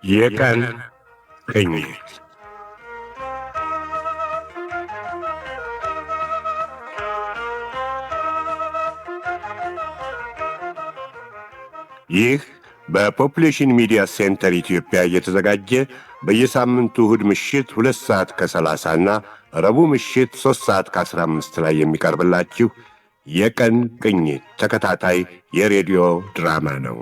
የቀን ቅኝት ይህ በፖፑሌሽን ሚዲያ ሴንተር ኢትዮጵያ እየተዘጋጀ በየሳምንቱ እሁድ ምሽት 2 ሰዓት ከ30 እና ረቡዕ ምሽት 3 ሰዓት ከ15 ላይ የሚቀርብላችሁ የቀን ቅኝት ተከታታይ የሬዲዮ ድራማ ነው።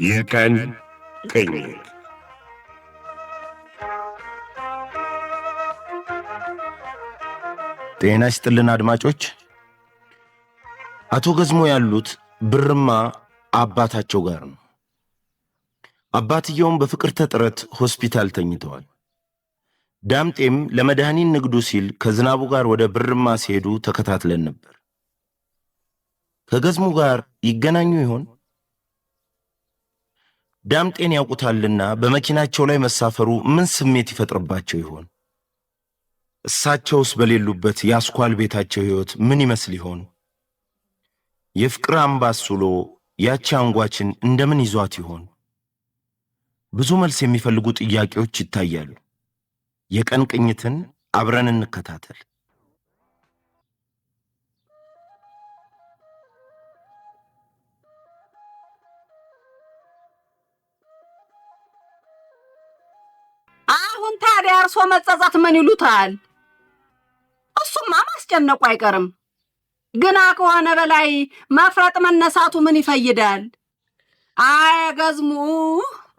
የቀን ቅኝት ጤና ይስጥልን አድማጮች። አቶ ገዝሞ ያሉት ብርማ አባታቸው ጋር ነው። አባትየውም በፍቅርተ ጥረት ሆስፒታል ተኝተዋል። ዳምጤም ለመድኃኒት ንግዱ ሲል ከዝናቡ ጋር ወደ ብርማ ሲሄዱ ተከታትለን ነበር። ከገዝሙ ጋር ይገናኙ ይሆን? ዳምጤን ያውቁታልና በመኪናቸው ላይ መሳፈሩ ምን ስሜት ይፈጥርባቸው ይሆን? እሳቸውስ በሌሉበት የአስኳል ቤታቸው ሕይወት ምን ይመስል ይሆን? የፍቅር አምባሱሎ ያቺ አንጓችን እንደምን ይዟት ይሆን? ብዙ መልስ የሚፈልጉ ጥያቄዎች ይታያሉ። የቀን ቅኝትን አብረን እንከታተል። አሁን ታዲያ እርሶ መጸጸት ምን ይሉታል? እሱማ ማስጨነቁ አይቀርም። ግና ከሆነ በላይ መፍረጥ መነሳቱ ምን ይፈይዳል? አይ ገዝሙ፣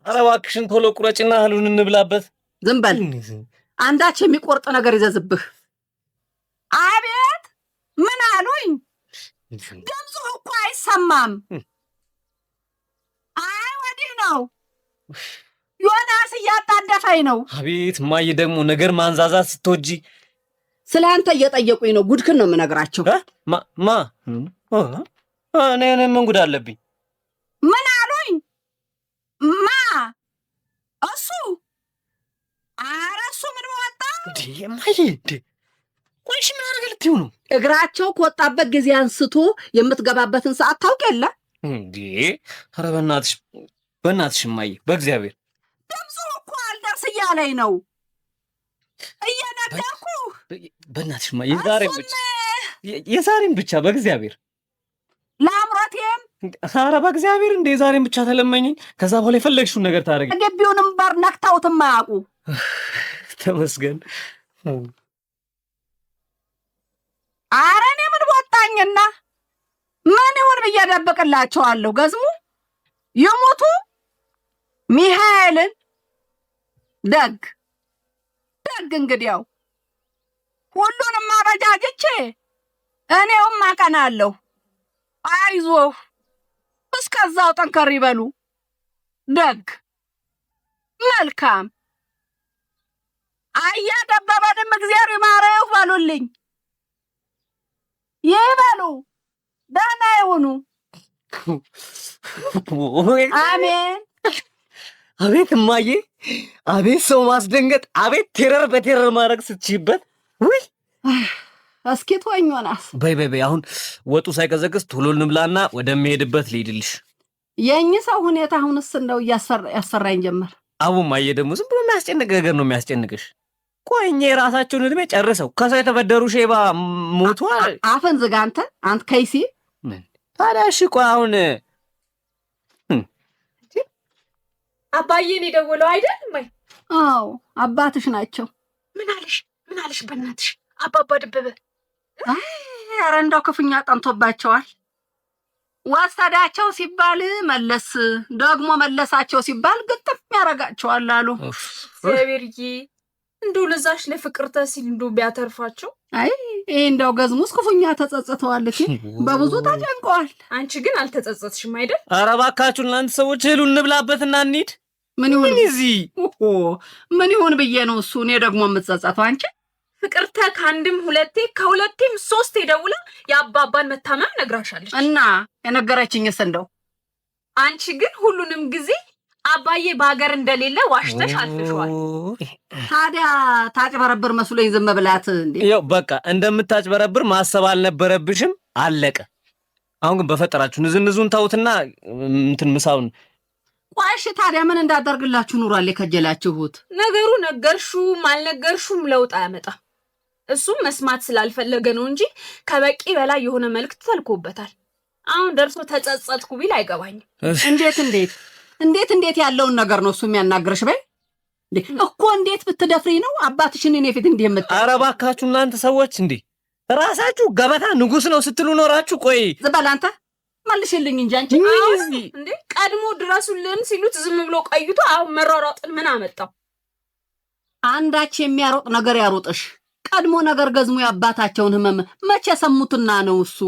ኧረ እባክሽን ቶሎ ቁረጭና እህሉን እንብላበት። ዝም በል፣ አንዳች የሚቆርጥ ነገር ይዘዝብህ። አቤት፣ ምን አሉኝ? ድምፁ እኮ አይሰማም። አይ ወዲህ ነው፣ ዮናስ እያጣደፈኝ ነው። አቤት ማየ፣ ደግሞ ነገር ማንዛዛት ስትወጂ። ስለ አንተ እየጠየቁኝ ነው። ጉድክን ነው የምነግራቸው። እኔ ምን ጉድ አለብኝ? ምን አሉኝ? ማ እሱ? ኧረ እሱ ምን ወጣ ማየ? ቆይሽ ምን አደረገ ልትይው ነው? እግራቸው ከወጣበት ጊዜ አንስቶ የምትገባበትን ሰዓት ታውቅ የለ እንዴ? ኧረ በእናትሽ ማየ፣ በእግዚአብሔር ድምፁ እኮ አልደርስ እያለኝ ነው። እየነገርኩ በእናትሽ ማየ፣ የዛሬም ብቻ በእግዚአብሔር ለአምሮቴም። ኧረ በእግዚአብሔር እንደ የዛሬም ብቻ ተለመኝኝ። ከዛ በኋላ የፈለግሽውን ነገር ታደርጊ። ግቢውንም በር ነክተውትም አያውቁ። ተመስገን። ኧረ እኔ ምን ወጣኝና ምን ይሁን ብዬ እደብቅላቸዋለሁ? ገዝሙ ይሙቱ ሚካኤልን ደግ እንግዲያው ሁሉንም አበጃጅቼ እኔውም አቀናለሁ። አይዞህ እስከዛው ጠንከር ይበሉ። ደግ መልካም አያደበበንም እግዚአብሔር ይማረው በሉልኝ። ይበሉ፣ ደህና ይሁኑ። አሜን። አቤት እማዬ፣ አቤት ሰው ማስደንገጥ፣ አቤት ቴረር በቴረር ማድረግ ስትችይበት። ውይ እስኪ ተወኝ ዮናስ። በይ አሁን ወጡ ሳይቀዘቅዝ ቶሎ እንብላና ወደሚሄድበት ልሂድልሽ። የእኚህ ሰው ሁኔታ አሁንስ እንደው ያስፈራኝ ጀመር። አቡ እማዬ፣ ደግሞ ዝም ብሎ የሚያስጨንቅ ነገር ነው የሚያስጨንቅሽ። ቆይ እኛ የራሳቸውን ዕድሜ ጨርሰው ከሰው የተበደሩ ሼባ ሞቷል። አፈን ዝጋ አንተ ከይሲ። ታዲያ እሺ ቆይ አሁን አባዬን የደወለው አይደል? ማይ አዎ አባትሽ ናቸው። ምን አለሽ? በእናትሽ አባባ ደበበ። ኧረ እንደው ክፉኛ ጠንቶባቸዋል። ወሰዳቸው ሲባል መለስ፣ ደግሞ መለሳቸው ሲባል ግጥም ያረጋቸዋል አሉ። እግዚአብሔርዬ፣ እንደው ለዛሽ ለፍቅርተ ሲል እንደው ቢያተርፋቸው። አይ ይሄ እንደው ገዝሙስ ክፉኛ ተጸጽተዋል። በብዙ ተጨንቀዋል። አንቺ ግን አልተጸጸትሽም አይደል? ኧረ እባካችሁ እናንተ ሰዎች እህሉን እንብላበትና እንሂድ። ምን ይሁን እዚህ ምን ይሁን ብዬ ነው እሱ። እኔ ደግሞ የምትጸጸተው አንቺ? ፍቅርተ ከአንድም ሁለቴ ከሁለቴም ሶስቴ ደውላ የአባባን መታመም ነግራሻለች። እና የነገረችኝስ እንደው አንቺ ግን ሁሉንም ጊዜ አባዬ በሀገር እንደሌለ ዋሽተሽ አልፍሽዋል። ታዲያ ታጭበረብር መስሎኝ ዝም ብላት እንዴ? ያው በቃ እንደምታጭበረብር ማሰብ አልነበረብሽም። አለቀ። አሁን ግን በፈጠራችሁ ንዝንዙን ታውትና እንትን ምሳውን ቋሽ ታዲያ ምን እንዳደርግላችሁ ኑሯል የከጀላችሁት? ነገሩ ነገርሹም አልነገርሹም ለውጥ አያመጣም። እሱም መስማት ስላልፈለገ ነው እንጂ ከበቂ በላይ የሆነ መልእክት ተልኮበታል። አሁን ደርሶ ተጸጸትኩ ቢል አይገባኝም። እንዴት ያለውን ነገር ነው እሱ የሚያናግርሽ? በይ እኮ እንዴት ብትደፍሪ ነው አባትሽን እኔ ፊት እንዲህ የምትል? ኧረ እባካችሁ እናንተ ሰዎች እንዴ ራሳችሁ ገበታ ንጉስ ነው ስትሉ ኖራችሁ። ቆይ ዝም በል አንተ መልሽልኝ እንጂ አንቺ እንዴ ቀድሞ ድረሱልን ሲሉት ዝም ብሎ ቀይቶ አሁን መሯሯጥን ምን አመጣው? አንዳች የሚያሮጥ ነገር ያሮጥሽ። ቀድሞ ነገር ገዝሞ የአባታቸውን ህመም መቼ ሰሙትና ነው እሱ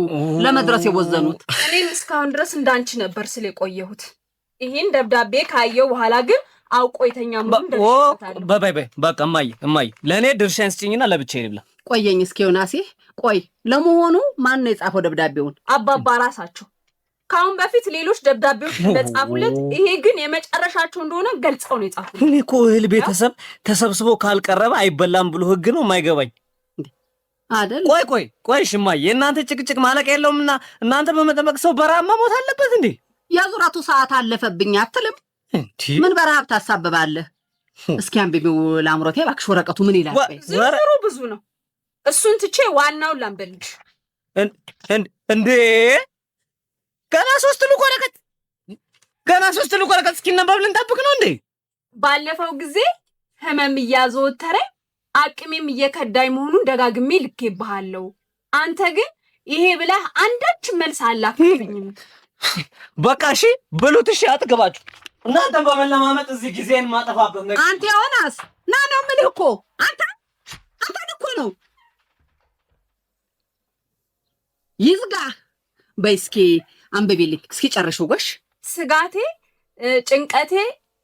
ለመድረስ የወዘኑት? እኔም እስካሁን ድረስ እንዳንቺ ነበር ስለ ቆየሁት። ይሄን ደብዳቤ ካየው በኋላ ግን አውቆ የተኛ ምን ደርሰታል። በይ በቃ እማዬ ለኔ ድርሻን ስጪኝና ለብቻዬ ልብላ። ቆየኝ እስኪ ዮናሴ ቆይ። ለመሆኑ ማን ነው የጻፈው ደብዳቤውን? አባባ ራሳቸው። ካሁን በፊት ሌሎች ደብዳቤዎች እንደጻፉለት ይሄ ግን የመጨረሻቸው እንደሆነ ገልጸው ነው የጻፉት። እኔ እኮ እህል ቤተሰብ ተሰብስቦ ካልቀረበ አይበላም ብሎ ህግ ነው የማይገባኝ አይደል? ቆይ እማዬ የእናንተ ጭቅጭቅ ማለቅ የለውምና እናንተ በመጠመቅ ሰው በረሃብ መሞት አለበት እንዴ? የዙረቱ ሰዓት አለፈብኝ አትልም? ምን በረሃብ ታሳብባለህ? እስኪ አንብቢው ለአምሮቴ እባክሽ። ወረቀቱ ምን ይላል? ዝርዝሩ ብዙ ነው። እሱን ትቼ ዋናውን ላንበልሽ። እንዴ ገና ሶስት ልኮ ወረቀት እስኪነበብ ልንጠብቅ ነው እንዴ? ባለፈው ጊዜ ህመም እያዘወተረኝ አቅሜም እየከዳኝ መሆኑን ደጋግሜ ልኬብሃለሁ። አንተ ግን ይሄ ብለህ አንዳች መልስ አላክልኝም። በቃ እሺ ብሉት። እሺ አጥግባችሁ እናንተ በመለማመጥ እዚህ ጊዜን ማጠፋበት ነገር። አንተ ዮናስ ና ነው የምልህ እኮ አንተ እኮ ነው ይዝጋ። በይ እስኪ አንብቢልኝ እስኪ ጨርሽው። ጎሽ ስጋቴ፣ ጭንቀቴ፣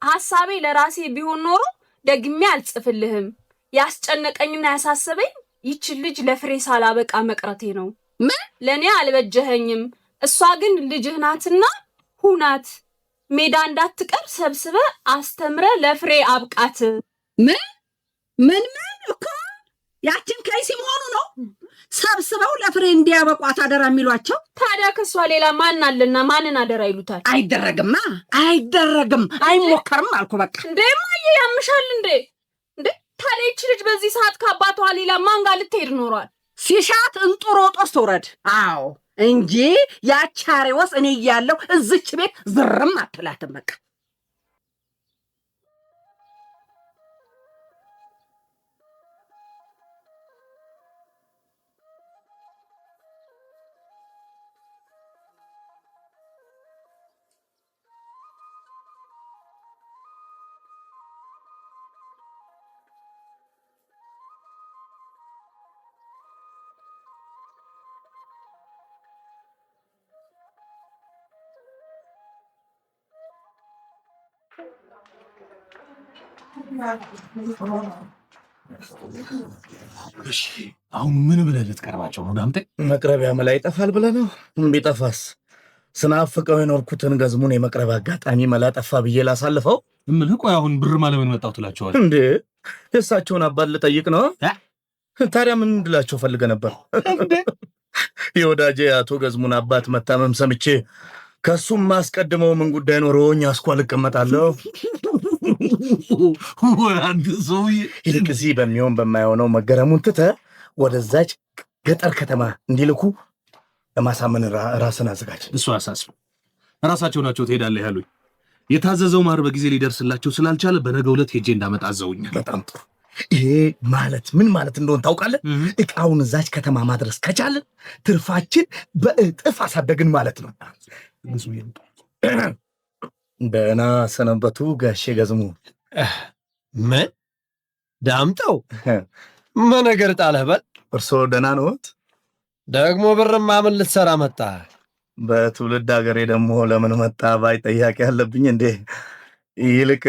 ሐሳቤ ለራሴ ቢሆን ኖሮ ደግሜ አልጽፍልህም። ያስጨነቀኝና ያሳሰበኝ ይችን ልጅ ለፍሬ ሳላበቃ መቅረቴ ነው። ምን ለእኔ አልበጀኸኝም። እሷ ግን ልጅህ ናትና ሁናት። ሜዳ እንዳትቀር ሰብስበ አስተምረ ለፍሬ አብቃት። ምን እኮ ያችን ከይሲ መሆኑ ነው ሰብስበው ለፍሬ እንዲያበቋት አደራ የሚሏቸው። ታዲያ ከሷ ሌላ ማን አለና ማንን አደራ ይሉታል? አይደረግም፣ አይሞከርም አልኩ በቃ። እንዴ ማየ ያምሻል እንዴ? ታዲያ ይቺ ልጅ በዚህ ሰዓት ከአባቷ ሌላ ማን ጋር ልትሄድ ኖሯል? ሲሻት እንጦሮጦስ ትውረድ። አዎ እንጂ ያቻሬወስ እኔ እያለሁ እዝች ቤት ዝርም አትላትም በቃ። አሁን ምን ብለህ ልትቀርባቸው ነው ዳምጤ? መቅረቢያ መላ ይጠፋል ብለህ ነው? ቢጠፋስ ስናፍቀው የኖርኩትን ገዝሙን የመቅረብ አጋጣሚ መላ ጠፋ ብዬ ላሳልፈው? እምልህ ቆይ አሁን ብር ማለምን መጣው ትላቸዋል እንዴ? የእሳቸውን አባት ልጠይቅ ነው። ታዲያ ምን እንድላቸው ፈልገህ ነበር? የወዳጄ አቶ ገዝሙን አባት መታመም ሰምቼ ከሱም ማስቀድመው ምን ጉዳይ ኖሮኝ አስኳል እቀመጣለሁ። አንድ ሰውዬ ይልቅ እዚህ በሚሆን በማይሆነው መገረሙን ትተህ ወደዛች ገጠር ከተማ እንዲልኩ ለማሳመን ራስን አዘጋጅ። እሱ አሳስብ። ራሳቸው ናቸው ትሄዳለህ ያሉኝ። የታዘዘው ማር በጊዜ ሊደርስላቸው ስላልቻለ በነገው ዕለት ሄጄ እንዳመጣ አዘውኛል። በጣም ጥሩ። ይሄ ማለት ምን ማለት እንደሆነ ታውቃለህ? እቃውን እዛች ከተማ ማድረስ ከቻልን ትርፋችን በእጥፍ አሳደግን ማለት ነው። ደህና ሰነበቱ ጋሼ ገዝሙ። ምን ዳምጠው ምን ነገር ጣለህ? በል እርስዎ ደህና ነዎት? ደግሞ ብርማ ምን ልትሰራ መጣ? በትውልድ ሀገሬ ደግሞ ለምን መጣ ባይ ጠያቄ አለብኝ እንዴ? ይልቅ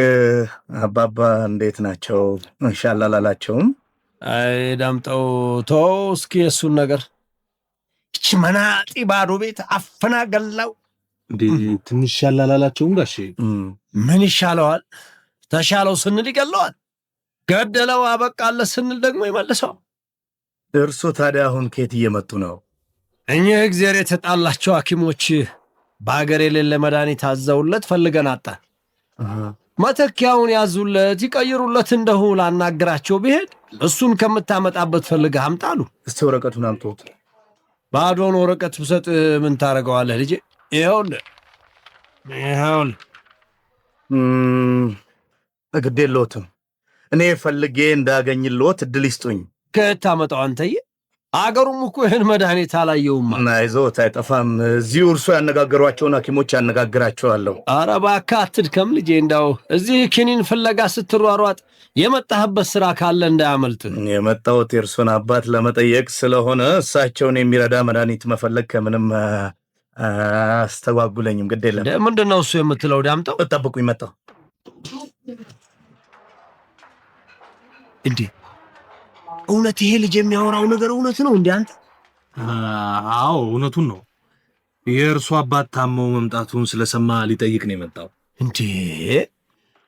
አባባ እንዴት ናቸው? እንሻላል አላቸውም? አይ ዳምጠው ተው እስኪ የሱን ነገር። ይች መናጢ ባዶ ቤት አፈና ገላው እንዴ ትንሽ ያላላላቸውም ጋሼ ምን ይሻለዋል? ተሻለው ስንል ይገለዋል፣ ገደለው አበቃለት ስንል ደግሞ ይመልሰዋል። እርሶ ታዲያ አሁን ከየት እየመጡ ነው? እኚህ እግዚአብሔር የተጣላቸው ሐኪሞች በአገር የሌለ መድኃኒት አዘውለት ፈልገን አጣን። መተኪያውን ያዙለት ይቀይሩለት እንደሁ ላናግራቸው ብሄድ እሱን ከምታመጣበት ፈልገህ አምጣ አሉ። እስቲ ወረቀቱን አምጡት። ባዶን ወረቀት ብሰጥ ምን ታደርገዋለህ ልጄ? ይኸውልህ ግድ የለዎትም። እኔ ፈልጌ እንዳገኝልዎት እድል ይስጡኝ። ከየት ታመጣው አንተዬ? አገሩም እኮ ይህን መድኃኒት አላየውማ። አይዞት፣ አይጠፋም። እዚሁ እርሶ ያነጋገሯቸውን ሐኪሞች ያነጋግራቸዋለሁ። ኧረ እባክህ አትድከም ልጄ። እንዳው እዚህ ኪኒን ፍለጋ ስትሯሯጥ የመጣህበት ሥራ ካለ እንዳያመልጥ። የመጣሁት የእርሶን አባት ለመጠየቅ ስለሆነ እሳቸውን የሚረዳ መድኃኒት መፈለግ ከምንም አስተጓጉለኝም። ግድ የለም። ምንድን ነው እሱ የምትለው? ዳምጠው ጠብቁኝ፣ መጣሁ። እንዴ እውነት ይሄ ልጅ የሚያወራው ነገር እውነት ነው እንዴ አንተ? አዎ እውነቱን ነው። የእርሱ አባት ታመው መምጣቱን ስለሰማ ሊጠይቅ ነው የመጣው። እንዴ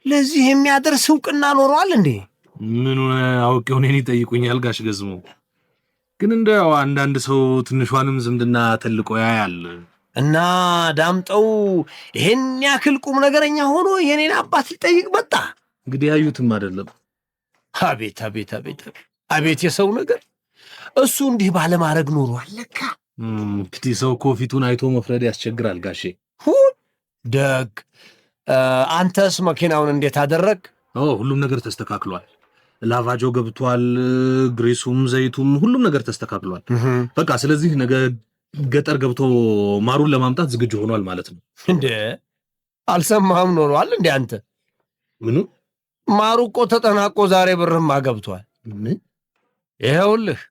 ለዚህ የሚያደርስ እውቅና ኖሯል እንዴ? ምን አውቄው እኔን ይጠይቁኛል ጋሽ ገዝሙ። ግን እንደው አንዳንድ ሰው ትንሿንም ዝምድና ተልቆ ያያል። እና ዳምጠው ይሄን ያክል ቁም ነገረኛ ሆኖ የኔን አባት ሊጠይቅ መጣ። እንግዲህ ያዩትም አይደለም። አቤት አቤት አቤት አቤት የሰው ነገር! እሱ እንዲህ ባለማድረግ ኖሮ አለካ። እንግዲህ ሰው እኮ ፊቱን አይቶ መፍረድ ያስቸግራል ጋሼ። ደግ። አንተስ መኪናውን እንዴት አደረግ? ሁሉም ነገር ተስተካክሏል። ላቫጆ ገብቷል፣ ግሬሱም ዘይቱም ሁሉም ነገር ተስተካክሏል። በቃ ስለዚህ ነገ ገጠር ገብቶ ማሩን ለማምጣት ዝግጁ ሆኗል ማለት ነው። እንዴ አልሰማህም ኖሯል እንዴ አንተ? ምኑ? ማሩ እኮ ተጠናቆ ዛሬ ብርማ ገብቷል። ምን? ይኸውልህ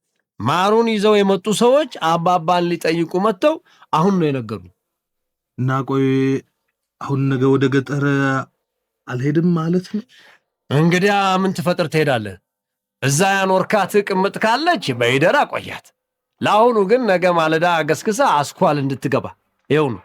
ማሩን ይዘው የመጡ ሰዎች አባባን ሊጠይቁ መጥተው አሁን ነው የነገሩ። እና ቆይ አሁን ነገ ወደ ገጠር አልሄድም ማለት ነው? እንግዲያ ምን ትፈጥር ትሄዳለህ? እዛ ያኖርካት ቅምጥ ካለች በይደር አቆያት። ለአሁኑ ግን ነገ ማለዳ ገስግሳ አስኳል እንድትገባ ይኸው ነው።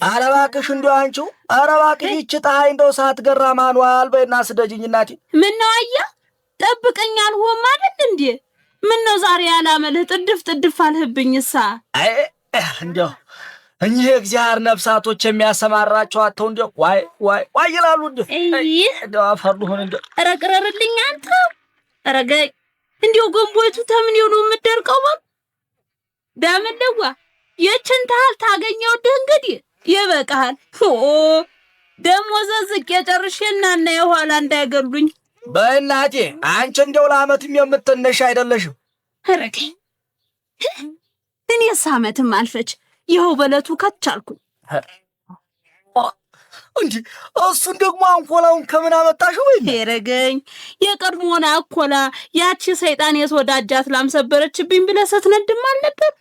ኧረ እባክሽ እንደው አንቺው፣ ኧረ እባክሽ ይህች ፀሐይ እንደው ሳትገራ ማኗል በይና ስደጅኝ እናቴ። ምነው አያ ጠብቀኝ አልሆም አይደል እንዴ? ምነው ዛሬ ያላመልህ ጥድፍ አልህብኝሳ? አይ እንደው እኚህ የእግዚአብሔር ነፍሳቶች የሚያሰማራቸው አተው እንደው ዋይ ይላሉ። እንደው አፈርዱን እንደው ረቅረርልኝ አንተ ረገኝ እንዲው ገንቦይቱ ተምን ይሆኑ የምትደርቀው ዳመደዋ የችን ታህል ታገኘው እንግዲህ ይበቃል። ደሞ ዘዝቅ የጨርሽና እና የኋላ እንዳይገሉኝ በእናቴ። አንቺ እንደው ለዓመትም የምትነሽ አይደለሽም። ረገኝ እኔስ ዓመትም አልፈች ይኸው በለቱ ከቻልኩኝ። እንዴ እሱን ደግሞ አንኮላውን ከምን አመጣሽው? ረገኝ የቀድሞና አኮላ ያቺ ሰይጣን የተወዳጃት ላምሰበረችብኝ ብለህ ስትነድም አልነበር?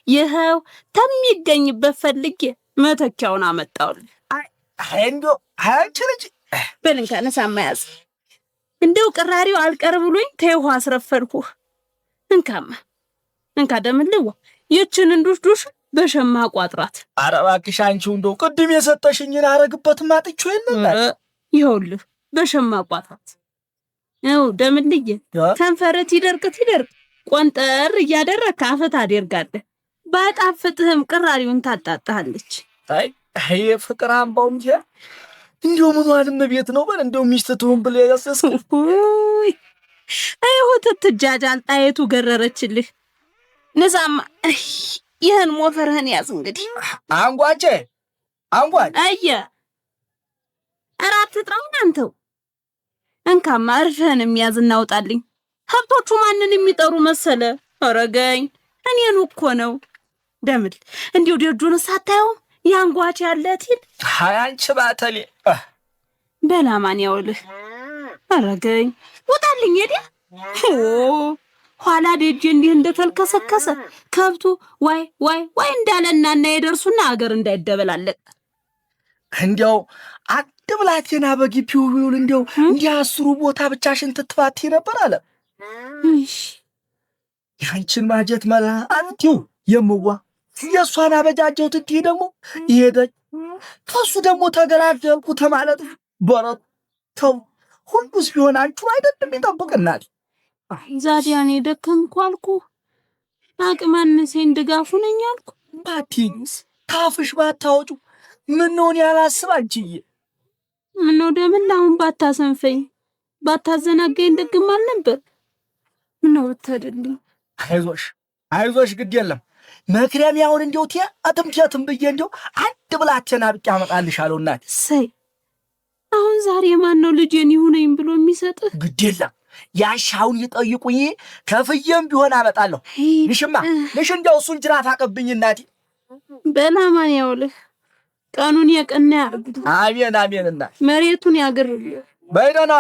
ይኸው ተሚገኝበት ፈልጌ መተኪያውን አመጣውልህ። አይ እንደው አንቺ ልጅ በልንካ ነሳ ማያዝ እንደው ቅራሪው አልቀር ብሎኝ ተይው አስረፈልኩህ። እንካ ደምልዋ ይችን እንዱሽ በሸማ ቋጥራት። ኧረ እባክሽ አንቺው እንደው ቅድም የሰጠሽኝን አረግበትም አጥቼው የለም። ይኸውልህ በሸማ ቋጥራት። ይኸው ደምልዬ ከንፈረት ይደርቅ ቆንጠር እያደረግህ አፈት አደርጋለህ። ባጣፍጥህም ቅራሪውን ታጣጣለች። አይ ፍቅር አምባው እንጂ እንደው ምኗንም ቤት ነው በል እንደው ሚስት ትሁን ብለህ ያሰስኩ። አይሆት ትጃጃል ጣይቱ ገረረችልህ። ንዛማ ይህን ሞፈርህን ያዝ እንግዲህ። አንጓቼ አንጓች አየ እራት ትጥራውን አንተው እንካማ እርፍህን የሚያዝ እናውጣልኝ። ሀብቶቹ ማንን የሚጠሩ መሰለ? አረገኝ እኔን እኮ ነው። ደምል እንዲሁ ደጁን ሳታየውም ያንጓች ያለቲን አንቺ ባተሌ በላማን ያውልህ። አረገኝ ውጣልኝ ሄደ። ኋላ ደጅ እንዲህ እንደተልከሰከሰ ከብቱ ዋይ ዋይ ዋይ እንዳለና የደርሱና አገር እንዳይደበላለቅ እንዲያው አድብላቴና በግቢው ይውል እንዲያው እንዲያስሩ ቦታ ብቻሽን ትትፋት ነበር አለ። እሺ ያንቺን ማጀት መላ አንቺው የምዋ የሷን አበጃጀው ትትይ ደግሞ ይሄደኝ ከሱ ደግሞ ተገላገልኩ ተማለት በረት ተው ሁሉስ ቢሆን አንቺ አይደለም ይጠብቅናል። ዛዲያኔ ደከምኩ አልኩ አቅማንሴን ድጋፉ ነኝ አልኩ። ባቲንስ ታፍሽ ባታወጩ ምን ነው ያላስብ አንቺዬ ምን ነው ደምላውን ባታሰንፈኝ ባታዘናገኝ ደግም አልነበር። ምን ነው ተደልኝ። አይዞሽ ግድ የለም መክረም ያውን እንዲው አጥምቸትም ብዬ እንዲው አንድ ብላቴና ብቻ አመጣልሻለሁ እናት። ሰይ አሁን ዛሬ ማን ነው ልጄን ይሁነኝ ብሎ የሚሰጥህ? ግድ የለም ያሻውን ይጠይቁኝ ከፍየም ቢሆን አመጣለሁ። ንሽማ ንሽ እንደው እሱን ጅራፍ አቀብኝ እናቴ። በላማን ያውልህ ቀኑን የቀና ያርግ። አሜን አሜን እናት መሬቱን ያገርልህ። በይደና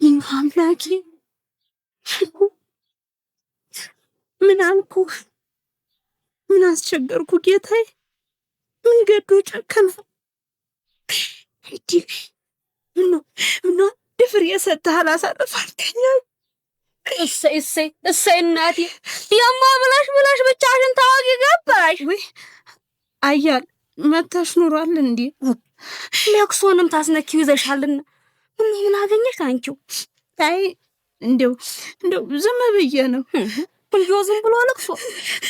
ይህ አምላኬ ምን አልኩ? ምን አስቸገርኩ ጌታዬ? ምን ገዶ ጨከነ? ምን ድፍር የሰጠህ አላሳርፋልከኝ? እሰይ እናቴ የማ ብላሽ ብቻሽን ታዋቂ ገባሽ ወይ? አያል መተሽ ኑሯል እንዴ? ለክሶንም ታስነኪው ይዘሻልና ምን አገኘሽ አንቺው? አይ እንደው ዝም ብዬ ነው። እንዲሁ ዝም ብሎ ለክሶ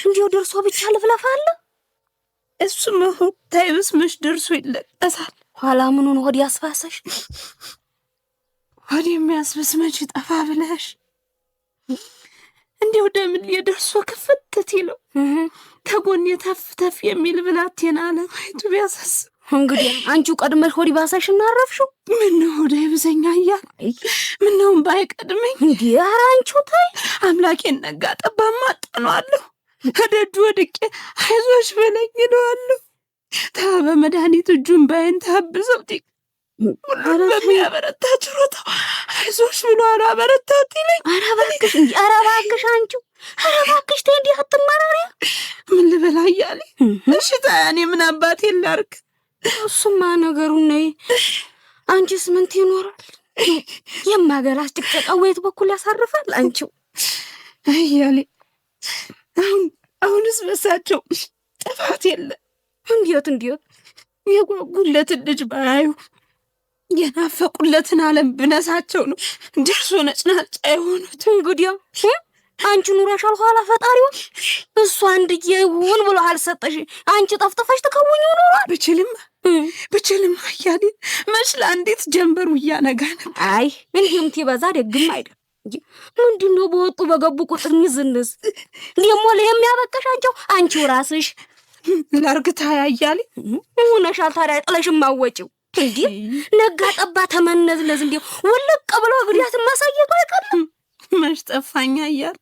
እንዲሁ ደርሶ ብቻ ልፍለፋለ። እሱ መሆን ታይብስ መች ደርሶ ይለቀሳል። ኋላ ምኑን ሆድ ያስፋሰሽ? ሆድ የሚያስብስ መች ጠፋ ብለሽ እንዲሁ ደምን የደርሶ ክፍትት ይለው ከጎን የተፍ የሚል ብላቴና ለማየቱ ቢያሳስብ። እንግዲህ አንቺው ቀድመሽ ሆድ ባሰሽ እናረፍሽው። ምን ሆድ ይብዘኛ እያል ምነው ባይቀድመኝ እንዴ? ኧረ አንቺው ታይ አምላኬን ነጋ ጠባማ አጠኗለሁ። ከደጁ ወድቄ አይዞሽ በለኝ እለዋለሁ። በመድኃኒት እጁን ባይን ታብሰው ሁሉን በሚያበረታ ችሮታ አይዞሽ ብሎ አላበረታት ይለኝ። ኧረ እባክሽ እንጂ ኧረ እባክሽ አንቺው ኧረ እባክሽ ተይ እንዲህ አትማራሪያ። ምን ልበላ እያለ እሺ ታያኔ ምን አባቴ ላርግ? እሱማ ነገሩን ነይ። አንቺስ ምን ትኖራል? የማገላሽ ጭቅጨቃ ወይት በኩል ያሳርፋል አንቺው እያለ አሁንስ በሳቸው ጥፋት የለ። እንዴት የጓጉለትን ልጅ ባያዩ የናፈቁለትን ዓለም ብነሳቸው ነው ደርሶ ነጭናጫ የሆኑት። እንግዲያው አንቺ ኑረሻል ኋላ ፈጣሪው እሱ አንድዬ ይሁን ብሎ አልሰጠሽ። አንቺ ጠፍጥፈሽ ተከውኝ ኖሯል። ብችልም አያሌ መስላ እንዴት ጀንበሩ እያነጋ ነበር። አይ እንዲህም ትበዛ ደግም አይደል። ምንድነው በወጡ በገቡ ቁጥር ሚዝንስ ደሞ ለሚያበቃሽ አንቺው ራስሽ ላርግታ ያያሌ ሆነሻል። ታዲያ ጥለሽ ማወጪው እንዴ ነጋ ጠባ ተመነዝነዝ እንዴ ወለቀ ብሎ ግዲያት ማሳየቱ አይቀርም። መች ጠፋኛ እያል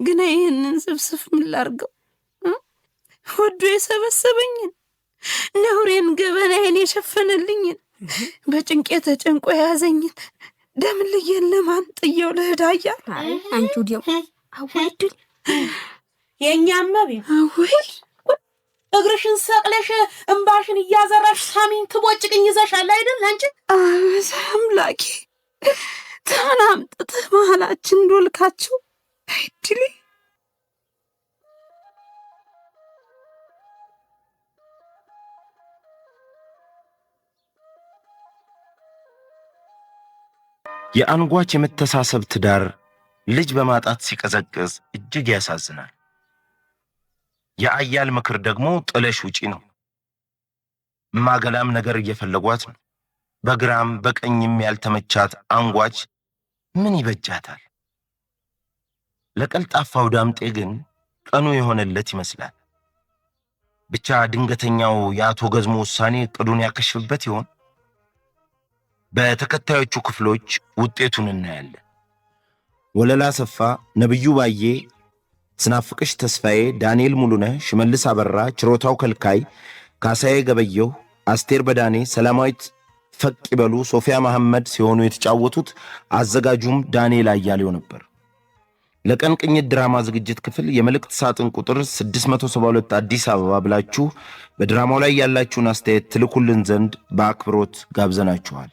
ግን ይሄንን ስብስብ ምን ላርገው? ወዶ የሰበሰበኝን ነውሬን ገበናዬን የሸፈነልኝን በጭንቄ ተጨንቆ የያዘኝን ደምን ለማን ጥየው ልህዳያ? አንቺው ደም አወድል የኛም ቤት አወይ እግርሽን ሰቅለሽ እንባሽን እያዘራሽ ሳሚን ትቦጭቅኝ ይዘሻል አይደል አንቺ? አምላኬ ታናምጥት መሃላችን ዶልካችሁ አይድል። የአንጓች የመተሳሰብ ትዳር ልጅ በማጣት ሲቀዘቅዝ እጅግ ያሳዝናል። የአያል ምክር ደግሞ ጥለሽ ውጪ ነው። ማገላም ነገር እየፈለጓት ነው። በግራም በቀኝም ያልተመቻት አንጓች ምን ይበጃታል? ለቀልጣፋው ዳምጤ ግን ቀኑ የሆነለት ይመስላል። ብቻ ድንገተኛው የአቶ ገዝሞ ውሳኔ እቅዱን ያከሽፍበት ይሆን? በተከታዮቹ ክፍሎች ውጤቱን እናያለን። ወለላ ሰፋ፣ ነብዩ ባዬ፣ ስናፍቅሽ ተስፋዬ፣ ዳንኤል ሙሉነህ፣ ሽመልስ አበራ፣ ችሮታው ከልካይ፣ ካሳዬ ገበየሁ፣ አስቴር በዳኔ፣ ሰላማዊት ፈቅ ይበሉ፣ ሶፊያ መሐመድ ሲሆኑ የተጫወቱት አዘጋጁም ዳንኤል አያሌው ነበር። ለቀን ቅኝት ድራማ ዝግጅት ክፍል የመልእክት ሳጥን ቁጥር 672 አዲስ አበባ ብላችሁ በድራማው ላይ ያላችሁን አስተያየት ትልኩልን ዘንድ በአክብሮት ጋብዘናችኋል።